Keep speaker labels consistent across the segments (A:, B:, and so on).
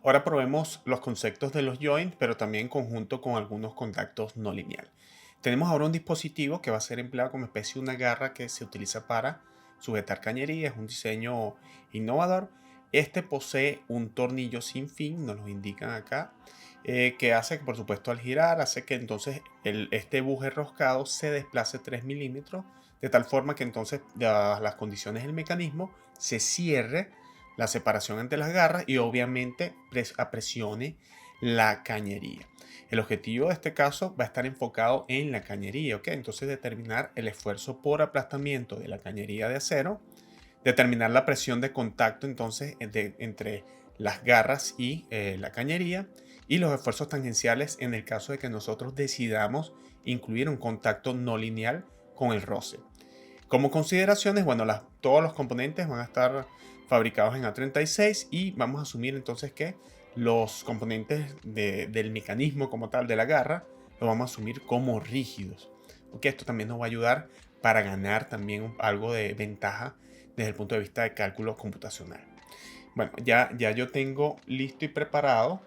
A: Ahora probemos los conceptos de los joints, pero también en conjunto con algunos contactos no lineales. Tenemos ahora un dispositivo que va a ser empleado como especie de una garra que se utiliza para sujetar cañería. Es un diseño innovador. Este posee un tornillo sin fin, nos lo indican acá, que hace que, por supuesto, al girar, hace que entonces este buje roscado se desplace 3 milímetros, de tal forma que entonces, dadas las condiciones del mecanismo, se cierre la separación entre las garras y obviamente apresione la cañería. El objetivo de este caso va a estar enfocado en la cañería, ¿ok? Entonces determinar el esfuerzo por aplastamiento de la cañería de acero, determinar la presión de contacto entonces entre las garras y la cañería, y los esfuerzos tangenciales en el caso de que nosotros decidamos incluir un contacto no lineal con el roce. Como consideraciones, bueno, todos los componentes van a estar fabricados en A36 y vamos a asumir entonces que los componentes del mecanismo como tal de la garra lo vamos a asumir como rígidos. Porque esto también nos va a ayudar para ganar también algo de ventaja desde el punto de vista de cálculo computacional. Bueno, ya yo tengo listo y preparado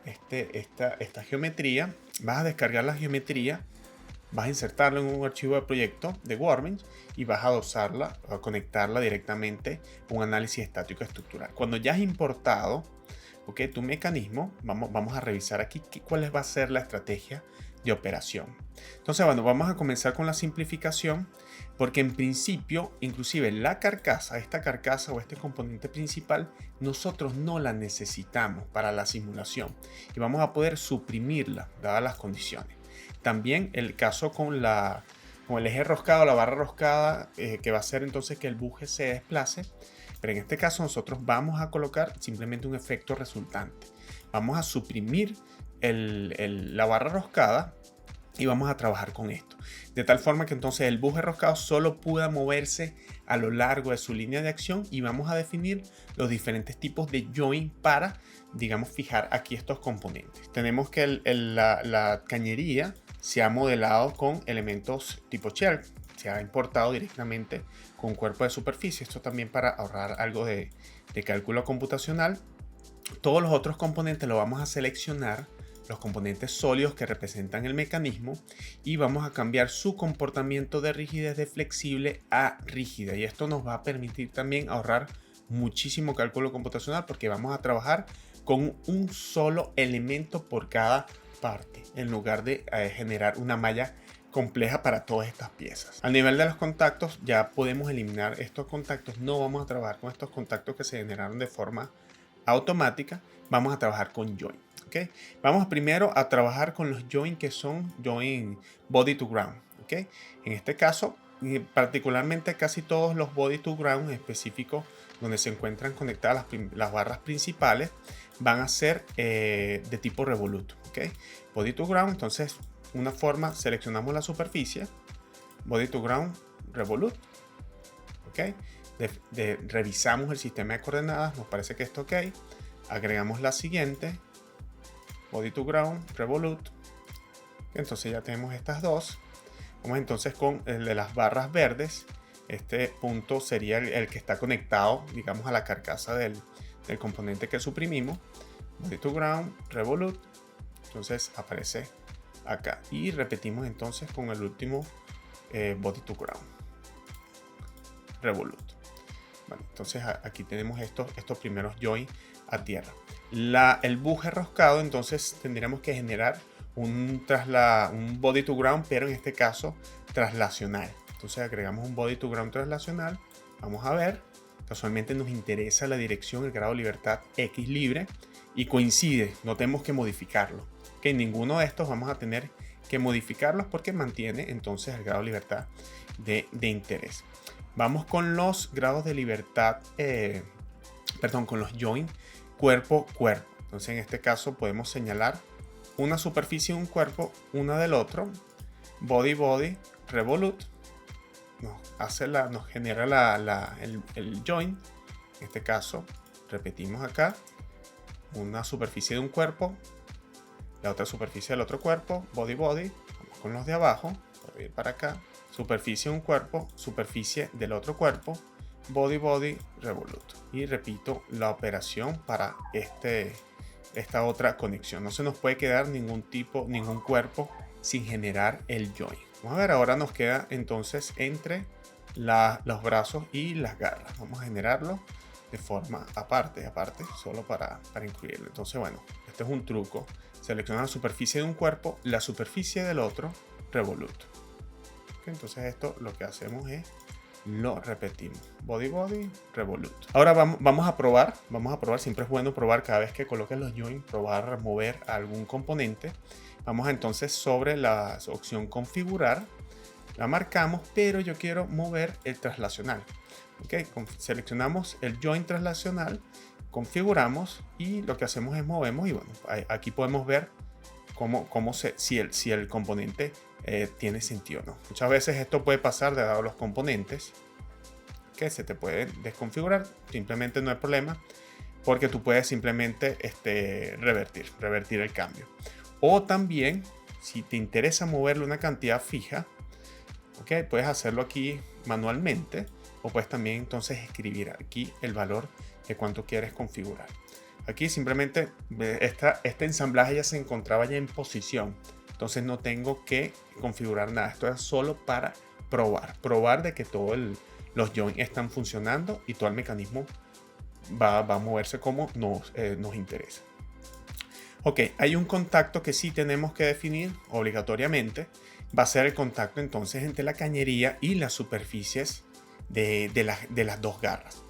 A: esta geometría. Vas a descargar la geometría, vas a insertarla en un archivo de proyecto de Workbench y vas a adosarla, a conectarla directamente a un análisis estático estructural. Cuando ya has importado, ¿okay?, tu mecanismo, vamos a revisar aquí cuál va a ser la estrategia de operación. Entonces, bueno, vamos a comenzar con la simplificación, porque en principio, inclusive esta carcasa o este componente principal, nosotros no la necesitamos para la simulación y vamos a poder suprimirla dadas las condiciones. También el caso con el eje roscado, la barra roscada, que va a hacer entonces que el buje se desplace. Pero en este caso nosotros vamos a colocar simplemente un efecto resultante. Vamos a suprimir la barra roscada y vamos a trabajar con esto. De tal forma que entonces el buje roscado solo pueda moverse a lo largo de su línea de acción y vamos a definir los diferentes tipos de join para, digamos, fijar aquí estos componentes. Tenemos que la cañería se ha modelado con elementos tipo shell, se ha importado directamente con cuerpo de superficie. Esto también para ahorrar algo de cálculo computacional. Todos los otros componentes los vamos a seleccionar, los componentes sólidos que representan el mecanismo, y vamos a cambiar su comportamiento de rigidez de flexible a rígida. Y esto nos va a permitir también ahorrar muchísimo cálculo computacional, porque vamos a trabajar con un solo elemento por cada parte, en lugar de generar una malla compleja para todas estas piezas. A nivel de los contactos, ya podemos eliminar estos contactos. No vamos a trabajar con estos contactos que se generaron de forma automática. Vamos a trabajar con join. ¿Okay? Vamos primero a trabajar con los join que son join body to ground. ¿Okay? En este caso, particularmente casi todos los body to ground específicos donde se encuentran conectadas las barras principales van a ser de tipo revolute. ¿Okay? Body to ground, entonces una forma, seleccionamos la superficie, body to ground, revolute, ¿ok? Revisamos el sistema de coordenadas, nos parece que está ok, agregamos la siguiente, body to ground, revolute, entonces ya tenemos estas dos. Vamos entonces con el de las barras verdes. Este punto sería el que está conectado, digamos, a la carcasa del componente que suprimimos, body to ground, revolute, entonces aparece acá y repetimos entonces con el último body to ground, revolute. Bueno, entonces aquí tenemos estos primeros join a tierra. El buje roscado, entonces tendríamos que generar un body to ground, pero en este caso traslacional. Entonces agregamos un body to ground traslacional. Vamos a ver, casualmente nos interesa la dirección, el grado de libertad X libre, y coincide, no tenemos que modificarlo. Que ninguno de estos vamos a tener que modificarlos porque mantiene entonces el grado de libertad de interés. Vamos con los grados de libertad, con los join cuerpo-cuerpo. Entonces en este caso podemos señalar una superficie de un cuerpo, una del otro, body-body, revolute, nos genera el join. En este caso repetimos acá, una superficie de un cuerpo, la otra superficie del otro cuerpo, body-body, vamos con los de abajo, voy a ir para acá, superficie de un cuerpo, superficie del otro cuerpo, body-body, revolute. Y repito la operación para esta otra conexión. No se nos puede quedar ningún cuerpo sin generar el join. Vamos a ver, ahora nos queda entonces entre los brazos y las garras. Vamos a generarlo de forma aparte, solo para incluirlo. Entonces, bueno, este es un truco. Selecciona la superficie de un cuerpo, la superficie del otro, revolute. Okay, entonces esto lo que hacemos es lo repetimos. Body, revolute. Ahora vamos a probar. Siempre es bueno probar cada vez que coloques los joins, probar mover algún componente. Vamos entonces sobre la opción configurar. La marcamos, pero yo quiero mover el traslacional. Okay, seleccionamos el join traslacional, configuramos y lo que hacemos es movemos y bueno, aquí podemos ver si el componente tiene sentido o no. Muchas veces esto puede pasar de dado los componentes que se te pueden desconfigurar, simplemente no hay problema porque tú puedes simplemente revertir el cambio. O también, si te interesa moverle una cantidad fija, okay, puedes hacerlo aquí manualmente o puedes también entonces escribir aquí el valor de cuánto quieres configurar. Aquí simplemente este ensamblaje ya se encontraba ya en posición, entonces no tengo que configurar nada. Esto es solo para probar de que todos los joins están funcionando y todo el mecanismo va a moverse como nos interesa. Ok, hay un contacto que sí tenemos que definir obligatoriamente. Va a ser el contacto entonces entre la cañería y las superficies de las dos garras.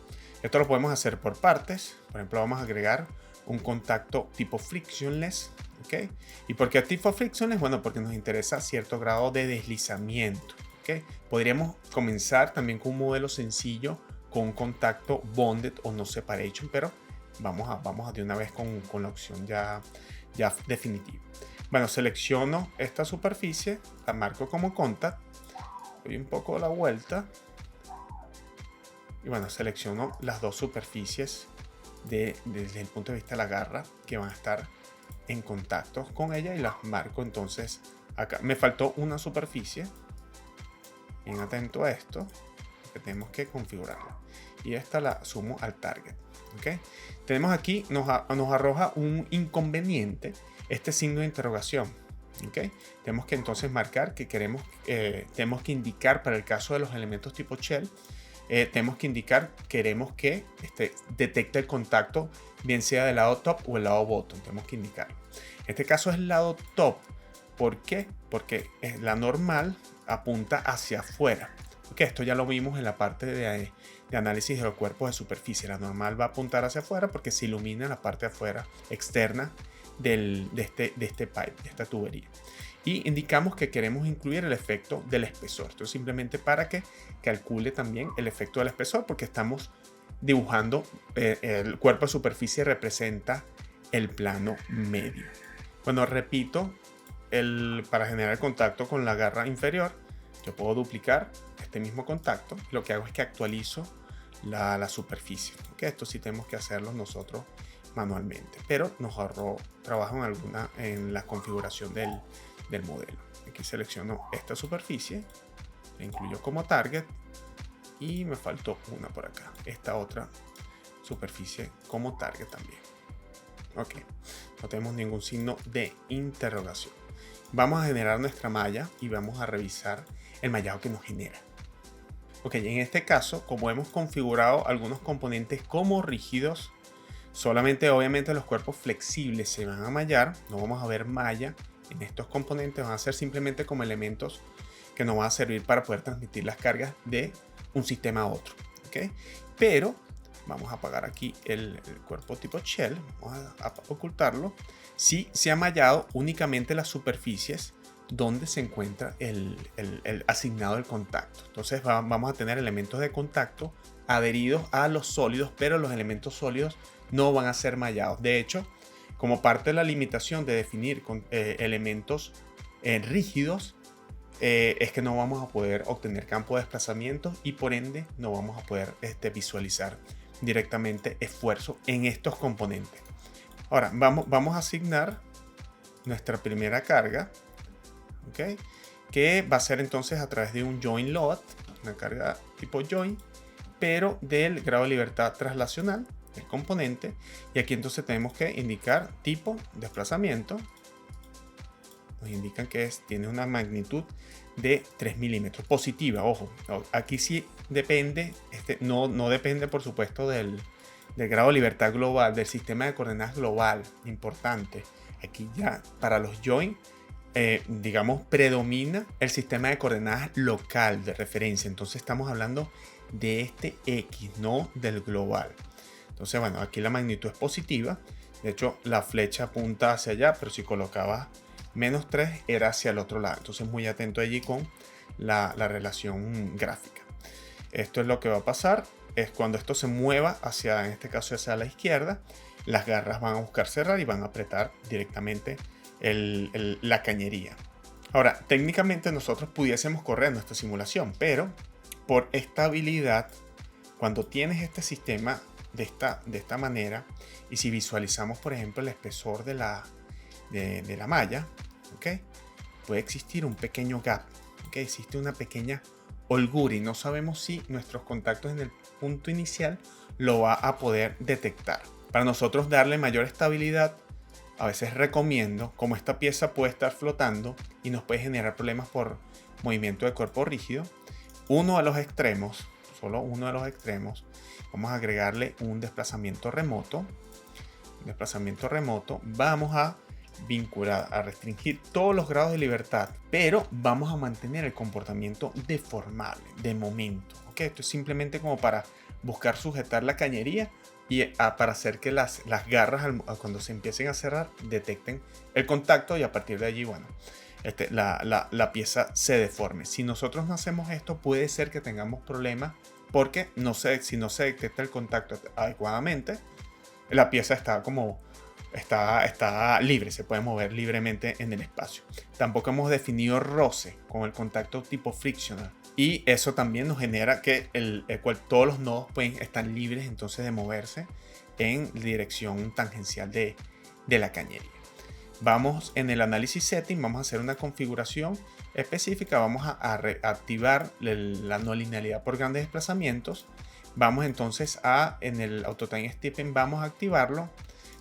A: Esto lo podemos hacer por partes. Por ejemplo, vamos a agregar un contacto tipo frictionless. ¿Okay? ¿Y por qué tipo frictionless? Bueno, porque nos interesa cierto grado de deslizamiento. ¿Okay? Podríamos comenzar también con un modelo sencillo con un contacto bonded o no separation, pero vamos a de una vez con la opción ya definitiva. Bueno, selecciono esta superficie, la marco como contact, doy un poco la vuelta y bueno, selecciono las dos superficies desde el punto de vista de la garra que van a estar en contacto con ella y las marco entonces acá. Me faltó una superficie, bien atento a esto, que tenemos que configurarla y esta la sumo al target. ¿Okay? Tenemos aquí, nos arroja un inconveniente, este signo de interrogación. ¿Okay? Tenemos que entonces marcar que tenemos que indicar para el caso de los elementos tipo shell, tenemos que indicar, queremos que detecte el contacto, bien sea del lado top o el lado bottom, tenemos que indicarlo. En este caso es el lado top. ¿Por qué? Porque la normal apunta hacia afuera. Okay, esto ya lo vimos en la parte de análisis de los cuerpos de superficie. La normal va a apuntar hacia afuera porque se ilumina la parte de afuera externa de este pipe, de esta tubería. Y indicamos que queremos incluir el efecto del espesor. Esto es simplemente para que calcule también el efecto del espesor, porque estamos dibujando el cuerpo de superficie representa el plano medio. Bueno, repito, para generar el contacto con la garra inferior, yo puedo duplicar este mismo contacto. Lo que hago es que actualizo la superficie. ¿Okay? Esto sí tenemos que hacerlo nosotros manualmente, pero nos ahorró trabajo en la configuración del modelo. Aquí selecciono esta superficie, la incluyo como target y me faltó una por acá, esta otra superficie como target también. Ok, no tenemos ningún signo de interrogación. Vamos a generar nuestra malla y vamos a revisar el mallado que nos genera. Ok, en este caso, como hemos configurado algunos componentes como rígidos, solamente obviamente los cuerpos flexibles se van a mallar, no vamos a ver malla en estos componentes, van a ser simplemente como elementos que nos van a servir para poder transmitir las cargas de un sistema a otro. ¿Okay? Pero vamos a apagar aquí el cuerpo tipo shell, vamos a ocultarlo. Si se ha mallado únicamente las superficies donde se encuentra el asignado del contacto. Entonces vamos a tener elementos de contacto adheridos a los sólidos, pero los elementos sólidos no van a ser mallados. De hecho, como parte de la limitación de definir elementos rígidos, es que no vamos a poder obtener campo de desplazamiento y por ende no vamos a poder visualizar directamente esfuerzo en estos componentes. Ahora vamos a asignar nuestra primera carga, ¿okay? Que va a ser entonces a través de un join load, una carga tipo join, pero del grado de libertad traslacional. del componente. Y aquí entonces tenemos que indicar tipo, desplazamiento. Nos indican que tiene una magnitud de 3 milímetros. Positiva, ojo. Aquí sí depende, no depende por supuesto del grado de libertad global, del sistema de coordenadas global. Importante. Aquí ya para los join, digamos, predomina el sistema de coordenadas local de referencia. Entonces estamos hablando de este X, no del global. Entonces, bueno, aquí la magnitud es positiva. De hecho, la flecha apunta hacia allá, pero si colocaba -3 era hacia el otro lado. Entonces, muy atento allí con la relación gráfica. Esto es lo que va a pasar. Es cuando esto se mueva hacia, en este caso, hacia la izquierda, las garras van a buscar cerrar y van a apretar directamente la cañería. Ahora, técnicamente nosotros pudiésemos correr nuestra simulación, pero por estabilidad, cuando tienes este sistema de esta manera, y si visualizamos, por ejemplo, el espesor de la malla, ¿okay? Puede existir un pequeño gap, ¿okay? Existe una pequeña holgura y no sabemos si nuestros contactos en el punto inicial lo va a poder detectar. Para nosotros darle mayor estabilidad, a veces recomiendo, como esta pieza puede estar flotando y nos puede generar problemas por movimiento de cuerpo rígido, uno de los extremos, solo uno de los extremos, vamos a agregarle un desplazamiento remoto. Vamos a vincular, a restringir todos los grados de libertad, pero vamos a mantener el comportamiento deformable de momento. ¿Okay? Esto es simplemente como para buscar sujetar la cañería y para hacer que las garras cuando se empiecen a cerrar detecten el contacto y a partir de allí, bueno, la pieza se deforme. Si nosotros no hacemos esto, puede ser que tengamos problemas porque si no se detecta el contacto adecuadamente, la pieza está libre, se puede mover libremente en el espacio. Tampoco hemos definido roce con el contacto tipo frictional. Y eso también nos genera que todos los nodos están libres entonces de moverse en dirección tangencial de la cañería. Vamos en el análisis setting, vamos a hacer una configuración específica, vamos a activar la no linealidad por grandes desplazamientos. Vamos entonces en el AutoTime Stepping, vamos a activarlo.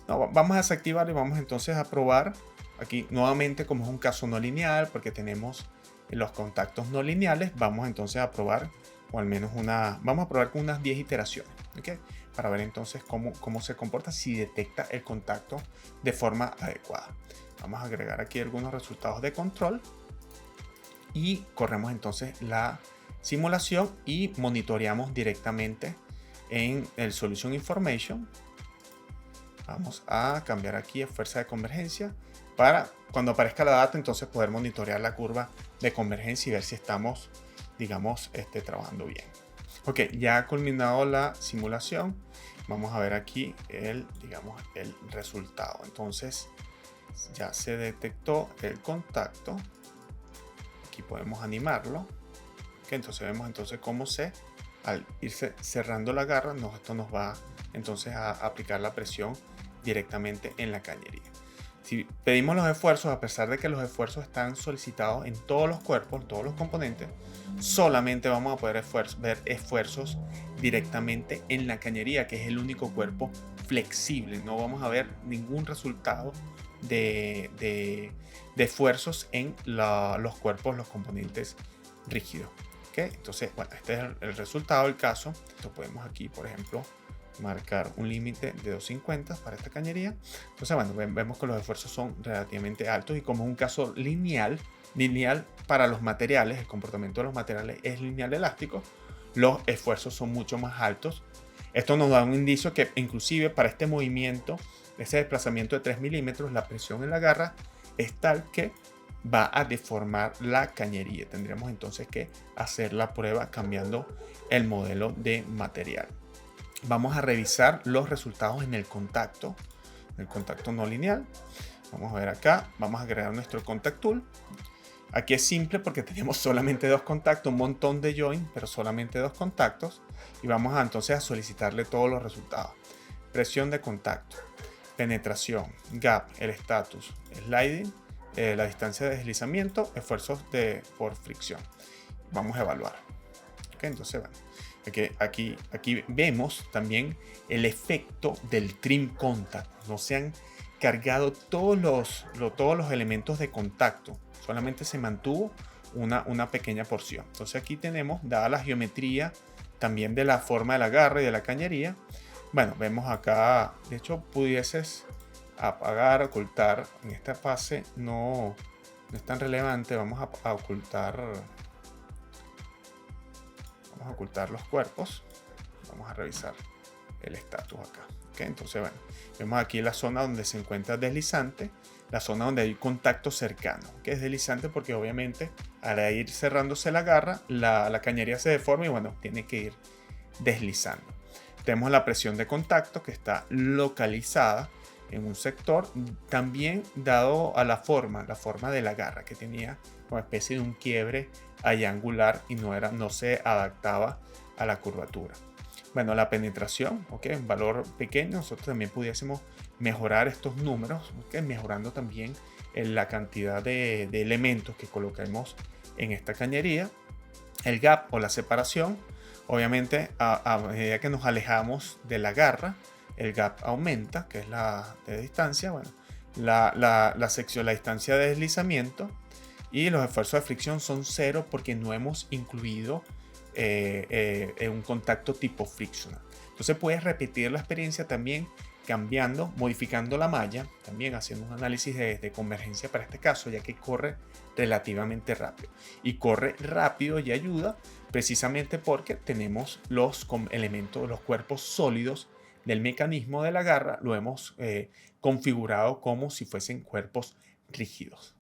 A: No, vamos a desactivarlo y vamos entonces a probar aquí nuevamente como es un caso no lineal porque tenemos los contactos no lineales. Vamos entonces a probar o al menos vamos a probar con unas 10 iteraciones, ¿okay? Para ver entonces cómo se comporta si detecta el contacto de forma adecuada. Vamos a agregar aquí algunos resultados de control y corremos entonces la simulación y monitoreamos directamente en el Solution Information. Vamos a cambiar aquí a fuerza de convergencia para cuando aparezca la data entonces poder monitorear la curva de convergencia y ver si estamos, digamos, trabajando bien. Ok, ya ha culminado la simulación. Vamos a ver aquí el resultado. Entonces ya se detectó el contacto. Aquí podemos animarlo. Okay, entonces vemos entonces cómo al irse cerrando la garra, esto nos va entonces a aplicar la presión directamente en la cañería. Si pedimos los esfuerzos, a pesar de que los esfuerzos están solicitados en todos los cuerpos, en todos los componentes, solamente vamos a poder ver esfuerzos directamente en la cañería, que es el único cuerpo flexible. No vamos a ver ningún resultado de esfuerzos en los cuerpos, los componentes rígidos. ¿Okay? Entonces, bueno, este es el resultado del caso. Esto podemos aquí, por ejemplo, marcar un límite de 250 para esta cañería. Entonces, bueno, vemos que los esfuerzos son relativamente altos y como es un caso lineal para los materiales, el comportamiento de los materiales es lineal elástico, los esfuerzos son mucho más altos. Esto nos da un indicio que inclusive para este movimiento, ese desplazamiento de 3 milímetros, la presión en la garra es tal que va a deformar la cañería. Tendríamos entonces que hacer la prueba cambiando el modelo de material. Vamos a revisar los resultados en el contacto no lineal. Vamos a ver acá, vamos a agregar nuestro contact tool. Aquí es simple porque tenemos solamente dos contactos, un montón de join, pero solamente dos contactos. Y vamos entonces a solicitarle todos los resultados. Presión de contacto, penetración, gap, el status, sliding, la distancia de deslizamiento, esfuerzos por fricción. Vamos a evaluar. Okay, entonces, bueno, Aquí vemos también el efecto del trim contact. No se han cargado todos los elementos de contacto. Solamente se mantuvo una pequeña porción. Entonces aquí tenemos, dada la geometría también de la forma del agarre y de la cañería. Bueno, vemos acá, de hecho pudieses apagar, ocultar. En esta fase no es tan relevante. Vamos a ocultar los cuerpos. Vamos a revisar el estatus acá. ¿Okay? Entonces, bueno, vemos aquí la zona donde se encuentra deslizante, la zona donde hay contacto cercano, que es deslizante porque obviamente al ir cerrándose la garra, la cañería se deforma y bueno, tiene que ir deslizando. Tenemos la presión de contacto que está localizada en un sector, también dado a la forma de la garra, que tenía una especie de un quiebre ahí angular y no se adaptaba a la curvatura. Bueno, la penetración, un valor pequeño. Nosotros también pudiésemos mejorar estos números, mejorando también la cantidad de elementos que coloquemos en esta cañería. El gap o la separación, obviamente a medida que nos alejamos de la garra, el gap aumenta, que es la de distancia. Bueno, la distancia de deslizamiento y los esfuerzos de fricción son 0 porque no hemos incluido un contacto tipo frictional. Entonces puedes repetir la experiencia también cambiando, modificando la malla, también haciendo un análisis de convergencia para este caso, ya que corre relativamente rápido. Y corre rápido y ayuda precisamente porque tenemos los elementos, los cuerpos sólidos del mecanismo de la garra, lo hemos configurado como si fuesen cuerpos rígidos.